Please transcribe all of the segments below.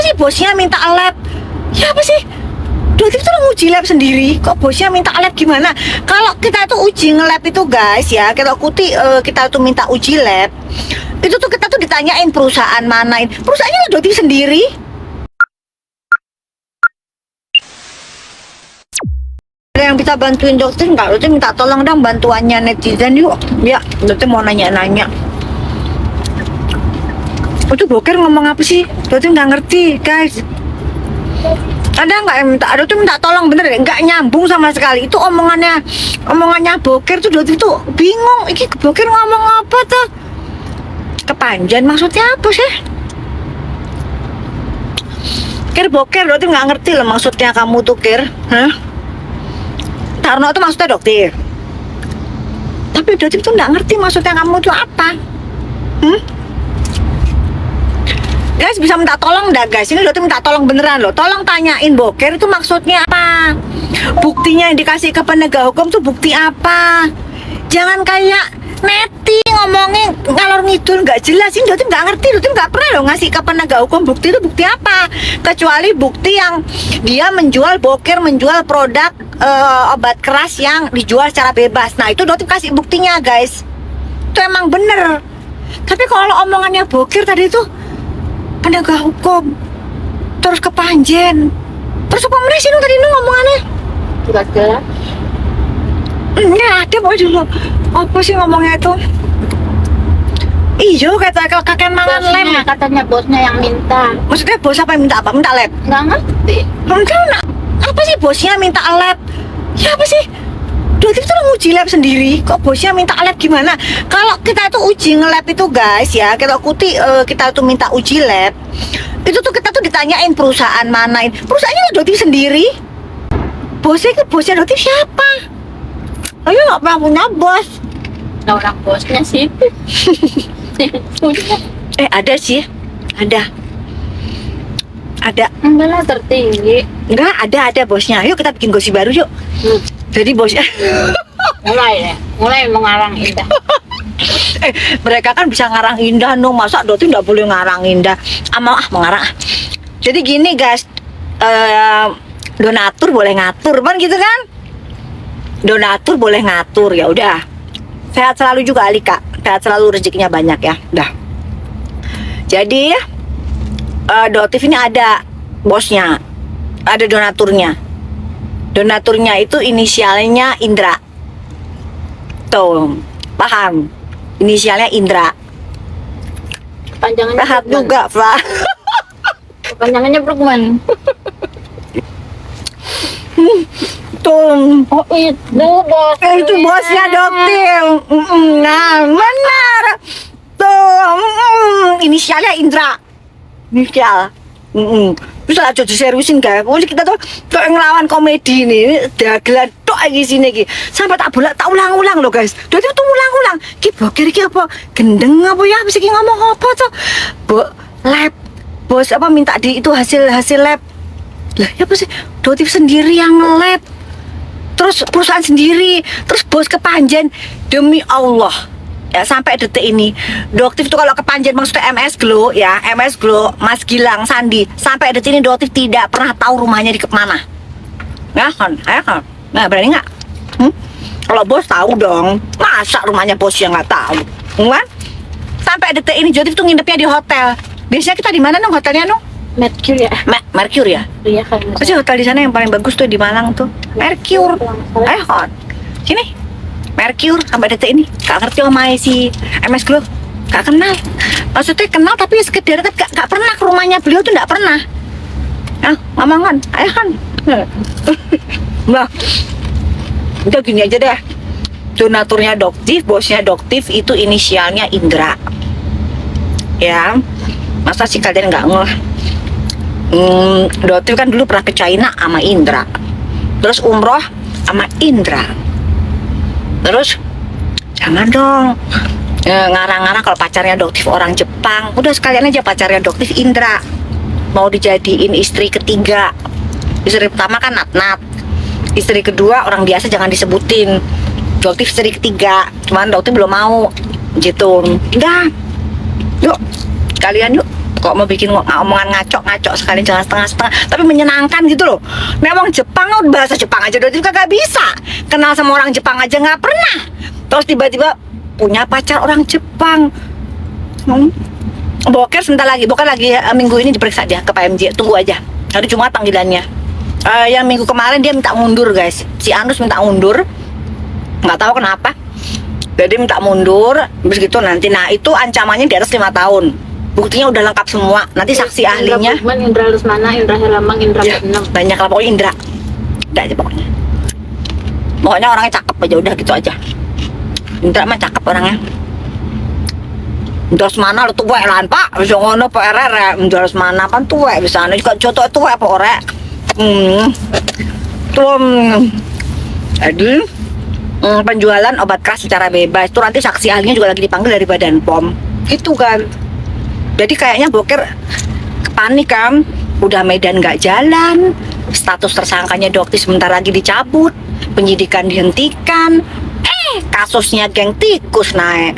sih bosnya minta lab? Ya apa sih? Doktif tuh nguji lab sendiri. Kok bosnya minta lab gimana? Kalau kita tuh uji nge-lab itu guys ya, kalau kita tuh minta uji lab, itu tuh kita tuh ditanyain perusahaan manain. Perusahaannya Doktif sendiri. Ada yang bisa bantuin Doktif nggak? Doktif minta tolong dong bantuannya netizen yuk. Ya, Doktif mau nanya-nanya. Itu Boker ngomong apa sih? Doktif nggak ngerti guys. Ada nggak yang minta? Doktif minta tolong bener deh, nggak nyambung sama sekali. Itu omongannya Boker tuh Doktif tuh bingung. Iki Boker ngomong apa tuh? Kepanjang maksudnya apa sih? Boker Doktif nggak ngerti loh maksudnya kamu tuh Hah? Tarno itu maksudnya Doktif. Tapi Doktif tuh nggak ngerti maksudnya kamu tuh apa. Guys bisa minta tolong nggak guys? Ini Doktif minta tolong beneran loh. Tolong tanyain Boker itu maksudnya apa. Buktinya yang dikasih ke penegak hukum tuh bukti apa. Jangan kayak Neti ngomongin ngalor ngidul nggak jelas. Ini Doktif nggak ngerti. Doktif nggak pernah loh ngasih ke penegak hukum bukti itu bukti apa. Kecuali bukti yang dia menjual Boker menjual produk obat keras yang dijual secara bebas. Nah itu Doktif kasih buktinya guys. Itu emang bener. Tapi kalau omongannya Boker tadi itu penegak hukum terus kepanjen terus apa mereka sih tadi ngomongannya Tidak jelas. Nggak ada pokoknya dulu. Apa sih ngomongnya itu? Iyo kata kakek mangan Bosnya, lem. katanya bosnya yang minta. Maksudnya bos apa yang minta apa? Minta lab? Nggak ngerti. Enggak, apa sih bosnya minta lab? Ya apa sih? Doktif tuh nguji lab sendiri. Kok bosnya minta lab gimana? Kalau kita tuh uji nge-lab itu guys ya, kita tuh minta uji lab, itu tuh kita tuh ditanyain perusahaan manain. Perusahaannya Doktif sendiri. Bosnya Doktif siapa? Ayo nggak pernah punya bos. Nah, orang bosnya sih. Punya. Ada sih, ada. Enggak lah, tertinggi. Enggak, ada bosnya. Yuk kita bikin gosip baru yuk. Jadi bosnya mulai mengarang indah. mereka kan bisa ngarang indah dong. Masa Doktif nggak boleh ngarang indah? Mengarang. Jadi gini guys, donatur boleh ngatur kan gitu kan? Donatur boleh ngatur, ya udah. Sehat selalu juga Alika. Sehat selalu, rezekinya banyak ya. Dah. Jadi Doktif ini ada bosnya, ada donaturnya. Donaturnya itu inisialnya Indra. Tuh, paham? Inisialnya Indra. Panjangannya Paham juga, Pak. Panjangannya Brugman. Tuh. Oh itu bos. Itu bosnya Doktif. Nah, benar. Tuh, inisialnya Indra. Inisial. Bisa aja diseriusin guys. Pokoknya kita tuh kayak ngelawan komedi nih. Dagelan tok iki sini iki. Sampai tak ulang-ulang loh guys. Doktif tuh ulang-ulang. Ki Boker iki apa? Gendeng apa ya? Bisa ki ngomong apa tuh? Lab. Bos apa minta di itu hasil lab. Lah ya apa sih? Doktif sendiri yang nge-lab. Terus perusahaan sendiri, terus bos kepanjen. Demi Allah ya, sampai detik ini Doktif tuh kalau kepanjen maksudnya MS Glow ya, MS Glow, Mas Gilang, Sandi, sampai detik ini Doktif tidak pernah tahu rumahnya di mana ya kan, nggak berani nggak? Kalau bos tahu dong, masa rumahnya bos yang nggak tahu kan? Sampai detik ini Doktif tuh nginepnya di hotel. Biasanya kita di mana nong hotelnya nong? Mercury ya. Mercury ya? Iya kan. Apa sih hotel di sana yang paling bagus tuh di Malang tuh? Mercure. Sini. Mercure sampai detik ini gak ngerti sama si MS Glow. Gak kenal. Maksudnya kenal tapi sekedar gak pernah ke rumahnya beliau tuh gak pernah. Nah, ngomong kan? Ayo kan. Nah. Udah gini aja deh. Donaturnya Doktif, bosnya Doktif itu inisialnya Indra. Ya. Masa sih kalian gak ngeh? Doktif kan dulu pernah ke China sama Indra, terus umroh sama Indra, terus jangan dong ngarang-ngarang kalau pacarnya Doktif orang Jepang. Udah sekalian aja pacarnya Doktif Indra, mau dijadiin istri ketiga. Istri pertama kan Nat, istri kedua orang biasa jangan disebutin. Doktif istri ketiga, cuman Doktif belum mau gitu. Udah, yuk kalian yuk Kok mau bikin omongan ngaco sekali, jangan setengah-setengah, tapi menyenangkan gitu loh. Memang Jepang, bahasa Jepang aja Dotif kagak bisa, kenal sama orang Jepang aja nggak pernah, terus tiba-tiba punya pacar orang Jepang. Boker sebentar lagi, minggu ini diperiksa dia ke PMJ, tunggu aja, hari Jumat panggilannya. Yang minggu kemarin dia minta mundur guys, si Anus minta mundur, nggak tahu kenapa. Jadi minta mundur, terus gitu nanti. Nah itu ancamannya di atas 5 tahun. Buktinya udah lengkap semua. Nanti saksi ahlinya. Indra Bukman, Indra Lesmana, Indra Herlambang, Indra Ya, Enam. banyak lah pokoknya Indra. Udah aja pokoknya. Pokoknya orangnya cakep aja, udah gitu aja. Indra mah cakep orangnya. Indra Lesmana lu tuwek lah Pak. Bisa ngono Pak RR. Indra Lesmana kan tuwek bisa. Juga contoh tuwek Pak orek. Jadi penjualan obat keras secara bebas itu nanti saksi ahlinya juga lagi dipanggil dari Badan POM gitu kan. Jadi kayaknya Boker panik kan, udah Medan nggak jalan, status tersangkanya Dokti sebentar lagi dicabut, penyidikan dihentikan, kasusnya geng tikus naik,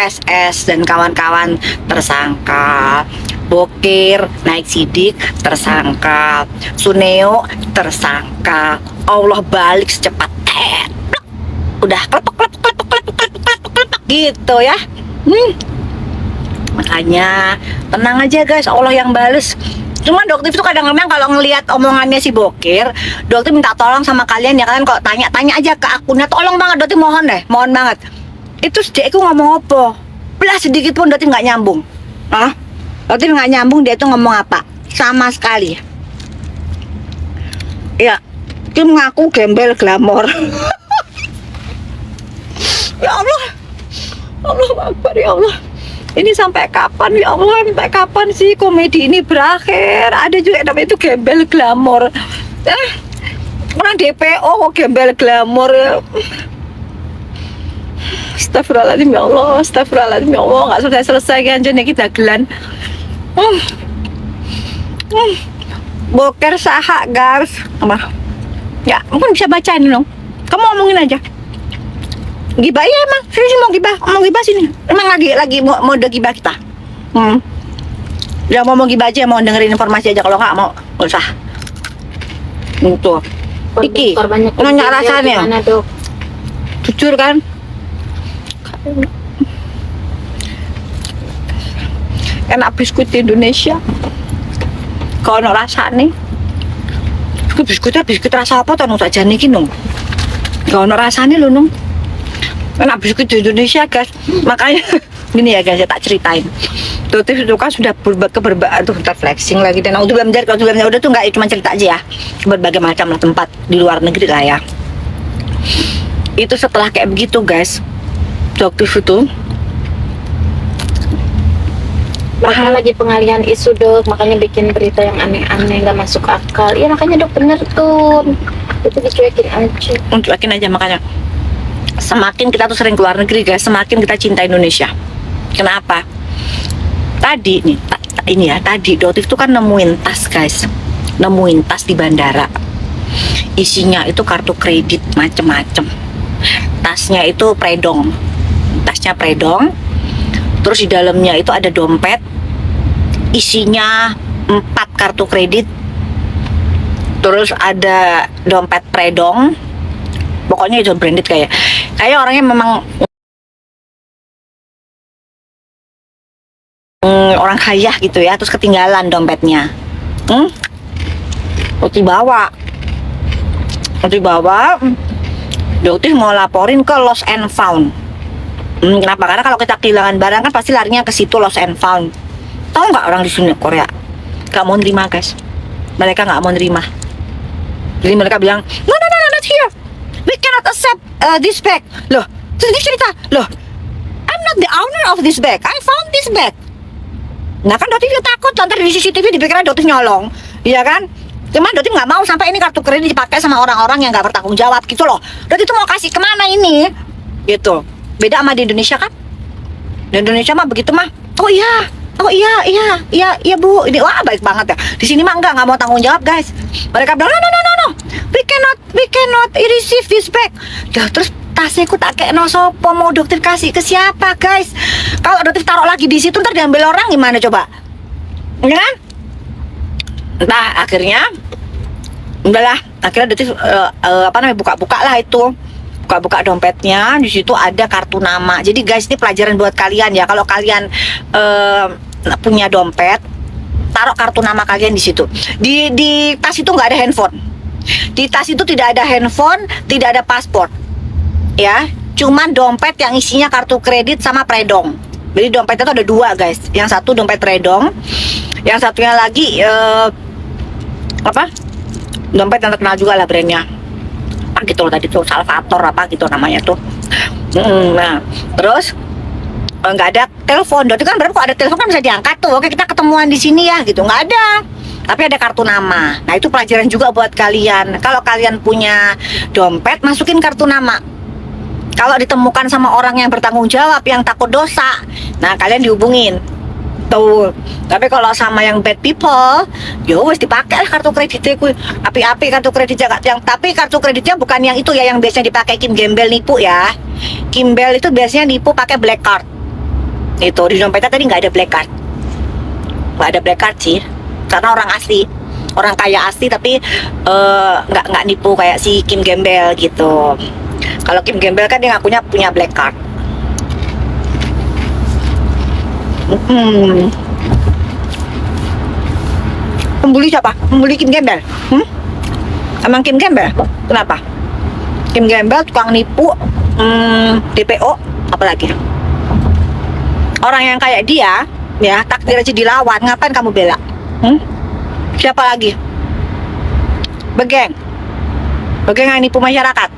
SS dan kawan-kawan tersangka, Boker naik sidik tersangka, Suneo tersangka, Allah balik secepat udah klepek gitu ya. Makanya tenang aja guys, Allah yang bales. Cuma Dokter itu kadang-kadang kalau ngelihat omongannya si Boker, Dokter minta tolong sama kalian ya, kalian kalau tanya aja ke akunnya, tolong banget Dokter, mohon banget. Itu dia itu ngomong apa? Belas sedikit pun Dokter nggak nyambung. Dokter nggak nyambung dia itu ngomong apa? Sama sekali. Ya, dia mengaku gembel glamor. Ya Allah, Allah Akbar ya Allah. Ini sampai kapan ya Allah? Sampai kapan sih komedi ini berakhir? Ada juga yang namanya itu gembel glamor. Orang DPO kok gembel glamor. Astagfirullahaladzim ya Allah, astagfirullahaladzim ya Allah. Nggak selesai kan jadi kita gelan. Boker saha guys. Apa? Ya mungkin bisa baca ini dong. Kamu ngomongin aja. Gibah ya emang, serius mau gibah sini. Emang lagi mau gibah kita. Ya mau gibah aja, mau dengerin informasi aja, kalau nggak mau nggak usah. Tuh. Iki, nanya rasanya. Gimana, Dok? Jujur kan? Enak biskuit di Indonesia. Kalau no rasanya, biskuit rasa apa tuh? Nung tak jani gini nung. Kalau no rasanya lo nung. Enak biskuit di Indonesia guys, makanya gini ya guys, ya tak ceritain. Dotif itu kan sudah tuh flexing lagi, dan udah udah tuh nggak cuma cerita aja ya, berbagai macam lah tempat di luar negeri lah ya. Itu setelah kayak begitu guys, Dotif itu Makanya lagi pengalihan isu Dok, makanya bikin berita yang aneh-aneh nggak masuk akal. Iya makanya Dok bener tuh, itu dicuekin aja. Makanya semakin kita tuh sering keluar negeri guys, semakin kita cinta Indonesia. Kenapa? Tadi nih, tadi Dotif tuh kan nemuin tas guys, nemuin tas di bandara. Isinya itu kartu kredit macem-macem. Tasnya itu predong, terus di dalamnya itu ada dompet, isinya 4 kartu kredit, terus ada dompet predong. Pokoknya itu branded kayak orangnya memang orang kaya gitu ya. Terus ketinggalan dompetnya, dibawa. Dokter mau laporin ke Lost and Found. Kenapa? Karena kalau kita kehilangan barang kan pasti larinya ke situ, Lost and Found. Tahu nggak orang di sini Korea nggak mau nerima guys, mereka nggak mau nerima. Jadi mereka bilang no, not here. We cannot accept this bag. Loh, terus dia cerita, loh, I'm not the owner of this bag. I found this bag. Nah kan Dotif takut, lantar di CCTV dipikirnya Dotif nyolong, iya kan? Cuman Dotif nggak mau sampai ini kartu kredit dipakai sama orang-orang yang nggak bertanggung jawab gitu loh. Dotif tuh mau kasih kemana ini? Gitu. Beda sama di Indonesia kan? Di Indonesia mah begitu mah. Oh iya Bu. Ini wah baik banget ya. Di sini mah nggak mau tanggung jawab guys. Mereka bilang no. We cannot receive this bag. Dah terus tasnya aku tak kayak no sopo, mau dokter kasih ke siapa guys? Kalau dokter taruh lagi di situ ntar diambil orang gimana coba? Ya kan? Nah akhirnya udahlah, akhirnya dokter buka-buka lah itu, buka-buka dompetnya. Di situ ada kartu nama. Jadi guys, ini pelajaran buat kalian ya. Kalau kalian punya dompet, taruh kartu nama kalian di situ. Di tas itu nggak ada handphone. Di tas itu tidak ada handphone, tidak ada paspor. Ya, cuman dompet yang isinya kartu kredit sama predong. Jadi dompetnya tuh ada dua guys. Yang satu dompet predong, yang satunya lagi dompet yang terkenal juga lah brandnya. Apa gitu loh tadi tuh, Salvator apa gitu namanya tuh. Nah, terus nggak ada telepon. Berarti kan berarti kok ada telepon kan bisa diangkat tuh. Oke kita ketemuan di sini ya gitu. Nggak ada. Tapi ada kartu nama. Nah itu pelajaran juga buat kalian. Kalau kalian punya dompet, masukin kartu nama. Kalau ditemukan sama orang yang bertanggung jawab, yang takut dosa, nah kalian dihubungin tuh. Tapi kalau sama yang bad people, yo wes dipakai lah kartu kreditnya. Api-api kartu kreditnya. Tapi kartu kreditnya bukan yang itu ya, yang biasanya dipakai Kim Gembel nipu ya. Kimbel itu biasanya nipu pakai black card. Itu di dompetnya tadi nggak ada black card. Nggak ada black card sih, karena orang asli, orang kaya asli, tapi nggak nipu kayak si Kim Gembel gitu. Kalau Kim Gembel kan dia ngakunya punya black card. Pembuli siapa? Pembuli Kim Gembel? Emang Kim Gembel? Kenapa? Kim Gembel tukang nipu, DPO, apalagi? Orang yang kayak dia, ya takdir aja dilawan, ngapain kamu bela? Siapa lagi? Begeng yang nipu masyarakat.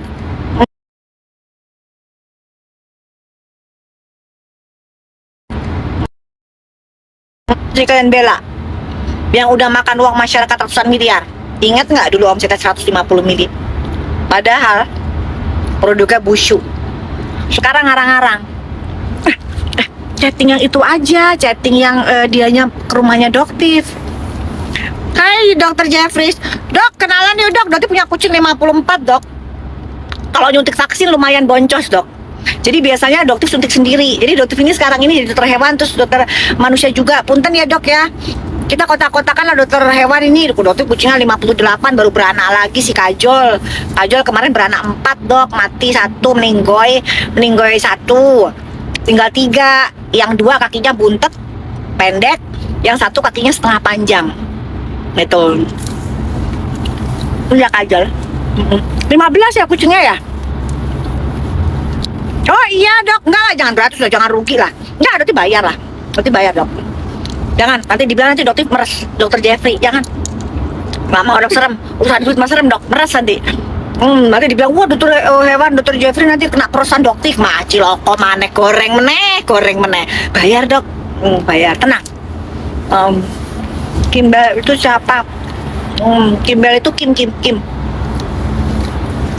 Jadi kalian bela yang udah makan uang masyarakat ratusan miliar. Ingat nggak dulu omsetnya 150 mili? Padahal produknya busuk. Sekarang ngarang-ngarang. Chatting yang itu aja, chatting yang dianya ke rumahnya Doktif. Hai Dokter Jeffries, Dok kenalan yuk Dok, Doktif punya kucing 54 Dok. Kalau nyuntik vaksin lumayan boncos Dok. Jadi biasanya Doktif suntik sendiri. Jadi Doktif ini sekarang ini jadi dokter hewan, terus dokter manusia juga. Punten ya Dok ya, kita kotak-kotakan lah dokter hewan ini. Doktif kucingnya 58 baru beranak lagi si Kajol. Kajol kemarin beranak 4 Dok, mati 1, meninggoy 1, tinggal 3. Yang 2 kakinya buntet pendek, yang 1 kakinya setengah panjang. Itu udah Kajol. 15 ya kucingnya ya. Oh iya Dok, enggak jangan beratus lah, jangan rugi lah. Enggak, Dokter bayar lah. Dokter bayar Dok. Jangan, nanti dibilang nanti Dokter meres, Dokter Jeffrey, jangan. Nggak mau Dok, serem. Urusan duit mas serem Dok, meres nanti. Nanti dibilang, wah dokter hewan, Dokter Jeffrey nanti kena perusahaan Doktif. Maci loko maneh, goreng meneh. Bayar Dok, bayar, tenang. Kimbel itu siapa? Kimbel itu Kim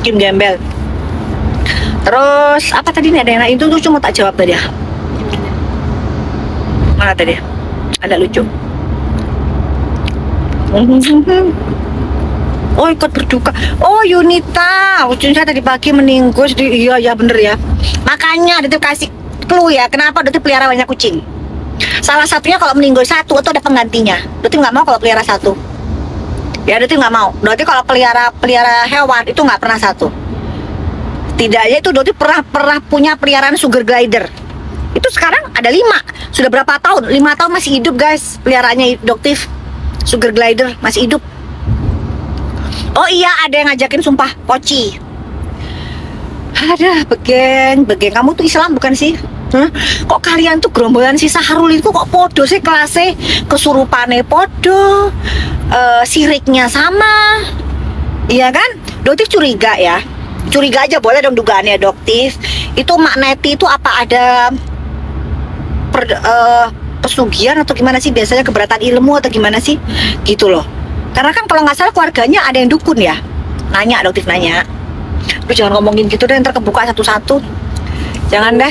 Gembel. Terus apa tadi nih, ada yang itu tuh cuma tak jawab tadi ya. Mana tadi? Ada lucu. Oh ikut berduka. Oh Yunita, kucing saya tadi pagi meninggal. Iya bener ya. Makanya Dokter kasih clue ya, kenapa Dokter pelihara banyak kucing. Salah satunya kalau meninggal 1 itu ada penggantinya. Dokter nggak mau kalau pelihara 1. Ya Dokter nggak mau. Dokter kalau pelihara hewan itu nggak pernah 1. Tidaknya itu Dokter pernah punya peliharaan sugar glider. Itu sekarang ada 5. Sudah berapa tahun? 5 tahun masih hidup guys. Peliharaannya Dokter sugar glider masih hidup. Oh iya, ada yang ngajakin sumpah poci. Ada Begeng, kamu tuh Islam bukan sih? Kok kalian tuh gerombolan si Sahrul itu kok podo sih kelasnya? Kesurupane podo, siriknya sama. Iya kan? Dokter curiga ya. Curiga aja boleh dong dugaannya Doktif. Itu Mak Neti itu apa ada pesugihan atau gimana sih, biasanya keberatan ilmu atau gimana sih gitu loh. Karena kan kalau nggak salah keluarganya ada yang dukun ya. Nanya Doktif nanya. Lu jangan ngomongin gitu deh, ntar kebuka satu-satu. Jangan deh.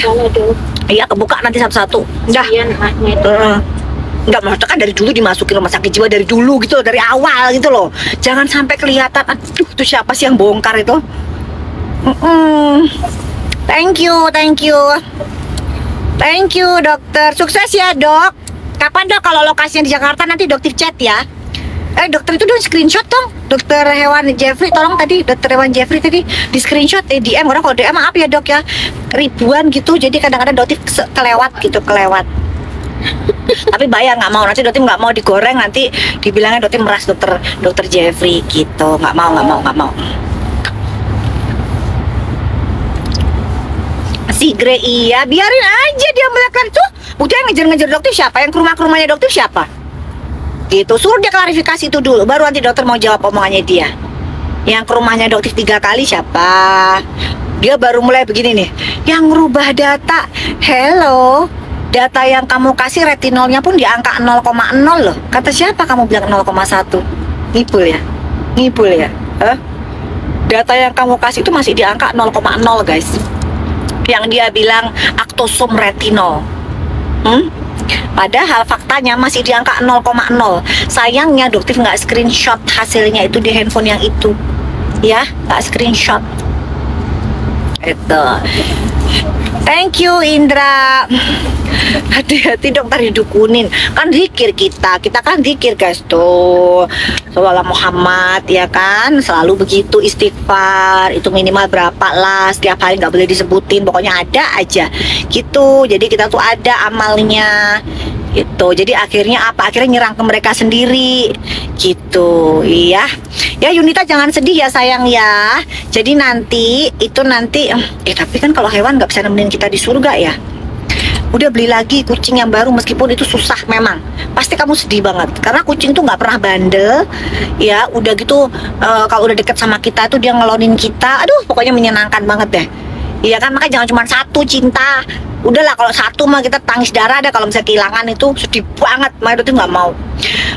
Iya kebuka nanti satu-satu. Enggak. Enggak, maksudnya kan dari dulu dimasukin rumah sakit jiwa dari dulu gitu loh, dari awal gitu loh. Jangan sampai kelihatan aduh itu siapa sih yang bongkar itu. Thank you, thank you. Thank you, dokter. Sukses ya, dok. Kapan, dok, kalau lokasinya di Jakarta nanti dokter chat ya. Dokter itu dong screenshot dong. Dokter hewan Jeffrey, tolong tadi dokter hewan Jeffrey tadi di screenshot DM. Orang kalau DM maaf ya, dok ya. Ribuan gitu. Jadi kadang-kadang dokter kelewat gitu, kelewat. Tapi bayar nggak mau, nanti dokter nggak mau digoreng, nanti dibilangnya dokter meras dokter Jeffrey gitu. Nggak mau. Si Grey, iya, biarin aja dia melakukan itu. Udah ngejar-ngejar dokter siapa? Yang ke rumahnya dokter siapa? Gitu, suruh dia klarifikasi itu dulu, baru nanti dokter mau jawab omongannya dia. Yang ke rumahnya dokter 3 kali siapa? Dia baru mulai begini nih, yang ngerubah data. Hello, data yang kamu kasih retinolnya pun di angka 0,0 loh. Kata siapa kamu bilang 0,1? Ngipul ya? Data yang kamu kasih itu masih di angka 0,0 guys. Yang dia bilang aktosum retinol. Padahal faktanya masih di angka 0,0. Sayangnya dokter nggak screenshot hasilnya itu di handphone yang itu. Ya, nggak screenshot. Itu. Thank you Indra. Hati-hati dong, tadi didukunin. Kan zikir kita kan zikir guys tuh. Sallallahu Muhammad ya kan, selalu begitu istighfar. Itu minimal berapa lah, setiap hari nggak boleh disebutin, pokoknya ada aja gitu. Jadi kita tuh ada amalnya gitu. Jadi akhirnya apa? Akhirnya nyerang ke mereka sendiri gitu. Iya. Ya Yunita jangan sedih ya sayang ya. Jadi nanti tapi kan kalau hewan nggak bisa nemenin kita di surga ya. Udah beli lagi kucing yang baru, meskipun itu susah memang. Pasti kamu sedih banget karena kucing tuh nggak pernah bandel ya. Udah gitu kalau udah deket sama kita tuh dia ngelonin kita. Aduh, pokoknya menyenangkan banget deh. Iya kan, makanya jangan cuma satu cinta. Udahlah, kalau satu mah kita tangis darah deh. Kalau misalnya kehilangan itu sedih banget. Makanya Doti nggak mau.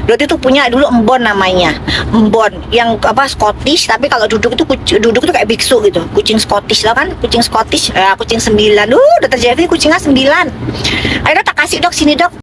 Doti tuh punya dulu embon namanya, embon yang apa Scottish, tapi kalau duduk itu duduk tuh kayak biksu gitu. Kucing Scottish lah kan, kucing Scottish. Kucing 9. Dokter Jeffrey kucingnya 9. Ayo dok, tak kasih dok, sini dok.